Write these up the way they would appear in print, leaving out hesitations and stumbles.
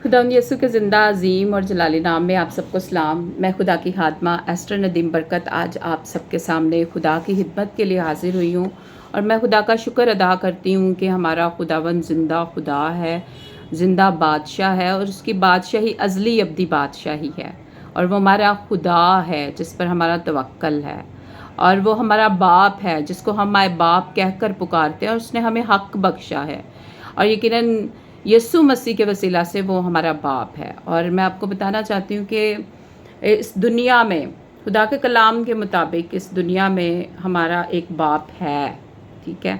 खुदावंद यसु के ज़िंदा अज़ीम और जलाली नाम में आप सबको सलाम। मैं खुदा की खादमा एस्टर नदीम बरकत आज आप सबके सामने खुदा की खिदमत के लिए हाजिर हुई हूँ और मैं खुदा का शुक्र अदा करती हूँ कि हमारा खुदावंद ज़िंदा खुदा है, ज़िंदा बादशाह है और उसकी बादशाही अज़ली अब्दी बादशाही है और वो हमारा खुदा है जिस पर हमारा तवक्कल है और वो हमारा बाप है जिसको हम माए बाप कहकर पुकारते हैं और उसने हमें हक़ बख्शा है और यकीनन यीशु मसीह के वसीला से वो हमारा बाप है। और मैं आपको बताना चाहती हूँ कि इस दुनिया में खुदा के कलाम के मुताबिक इस दुनिया में हमारा एक बाप है, ठीक है,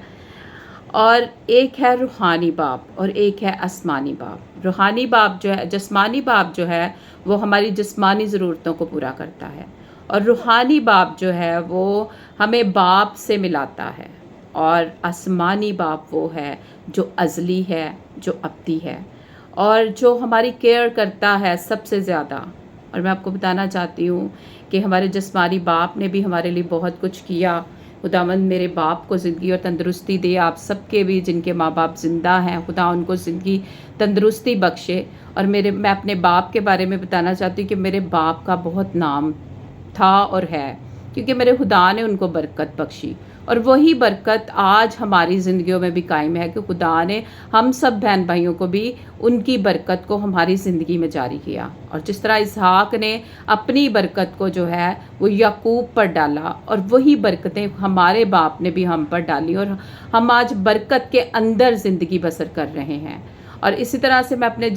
और एक है रूहानी बाप और एक है आसमानी बाप। रूहानी बाप जो है, जिस्मानी बाप जो है वो हमारी जिस्मानी ज़रूरतों को पूरा करता है और रूहानी बाप जो है वो हमें बाप से मिलाता है और आसमानी बाप वो है जो अज़ली है, जो अब्दी है और जो हमारी केयर करता है सबसे ज़्यादा। और मैं आपको बताना चाहती हूँ कि हमारे जिस्मानी बाप ने भी हमारे लिए बहुत कुछ किया। खुदावंद मेरे बाप को ज़िंदगी और तंदुरुस्ती दे, आप सबके भी जिनके माँ बाप ज़िंदा हैं खुदा उनको ज़िंदगी तंदुरुस्ती बख्शे। और मैं अपने बाप के बारे में बताना चाहती हूँ कि मेरे बाप का बहुत नाम था और है क्योंकि मेरे खुदा ने उनको बरकत बख्शी और वही बरकत आज हमारी ज़िंदगियों में भी कायम है कि खुदा ने हम सब बहन भाइयों को भी उनकी बरकत को हमारी ज़िंदगी में जारी किया। और जिस तरह इसहाक ने अपनी बरकत को जो है वो याकूब पर डाला और वही बरकतें हमारे बाप ने भी हम पर डाली और हम आज बरकत के अंदर ज़िंदगी बसर कर रहे हैं। और इसी तरह से मैं अपने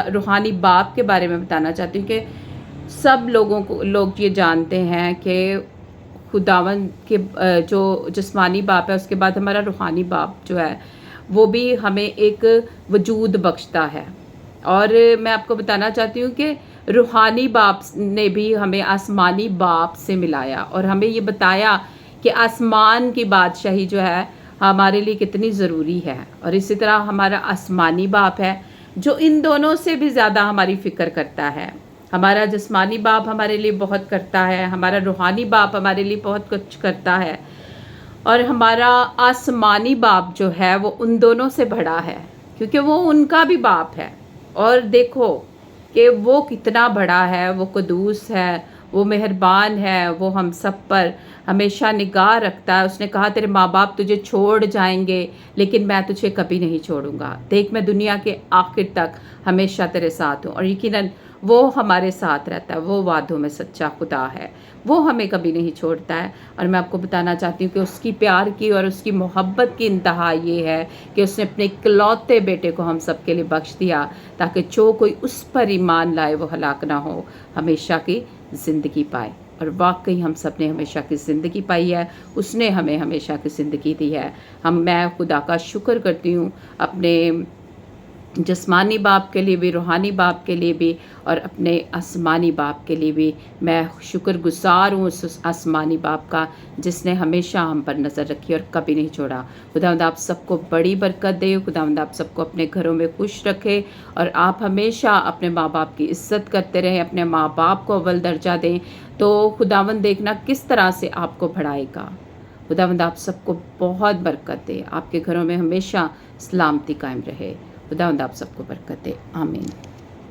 रूहानी बाप के बारे में बताना चाहती हूँ कि सब लोग ये जानते हैं कि खुदावंद के जो जिस्मानी बाप है उसके बाद हमारा रूहानी बाप जो है वो भी हमें एक वजूद बख्शता है। और मैं आपको बताना चाहती हूँ कि रूहानी बाप ने भी हमें आसमानी बाप से मिलाया और हमें ये बताया कि आसमान की बादशाही जो है हमारे लिए कितनी ज़रूरी है। और इसी तरह हमारा आसमानी बाप है जो इन दोनों से भी ज़्यादा हमारी फ़िक्र करता है। हमारा जिस्मानी बाप हमारे लिए बहुत करता है, हमारा रूहानी बाप हमारे लिए बहुत कुछ करता है और हमारा आसमानी बाप जो है वो उन दोनों से बड़ा है क्योंकि वो उनका भी बाप है। और देखो कि वो कितना बड़ा है, वो कुदूस है, वो मेहरबान है, वो हम सब पर हमेशा निगाह रखता है। उसने कहा तेरे माँ बाप तुझे छोड़ जाएंगे लेकिन मैं तुझे कभी नहीं छोड़ूंगा, देख मैं दुनिया के आखिर तक हमेशा तेरे साथ हूँ। और यकीनन वो हमारे साथ रहता है, वो वादों में सच्चा खुदा है, वो हमें कभी नहीं छोड़ता है। और मैं आपको बताना चाहती हूँ कि उसकी प्यार की और उसकी मोहब्बत की इंतहा ये है कि उसने अपने इकलौते बेटे को हम सब के लिए बख्श दिया ताकि जो कोई उस पर ईमान लाए वो हलाक ना हो, हमेशा की ज़िंदगी पाए। और वाकई हम सब ने हमेशा की ज़िंदगी पाई है, उसने हमें हमेशा की ज़िंदगी दी है। मैं खुदा का शुक्र करती हूँ अपने जिस्मानी बाप के लिए भी, रूहानी बाप के लिए भी और अपने आसमानी बाप के लिए भी। मैं शुक्रगुज़ार हूँ उस आसमानी बाप का जिसने हमेशा हम पर नज़र रखी और कभी नहीं छोड़ा। खुदावंद आप सबको बड़ी बरकत दे, खुदावंद आप सबको अपने घरों में खुश रखे और आप हमेशा अपने माँ बाप की इज़्ज़त करते रहें, अपने माँ बाप को अव्वल दर्जा दें तो खुदावंद देखना किस तरह से आपको बढ़ाएगा। खुदावंद आप सबको बहुत बरकत दे, आपके घरों में हमेशा सलामती कायम रहे। खुदावंद आप सबको बरकत दे। आमीन।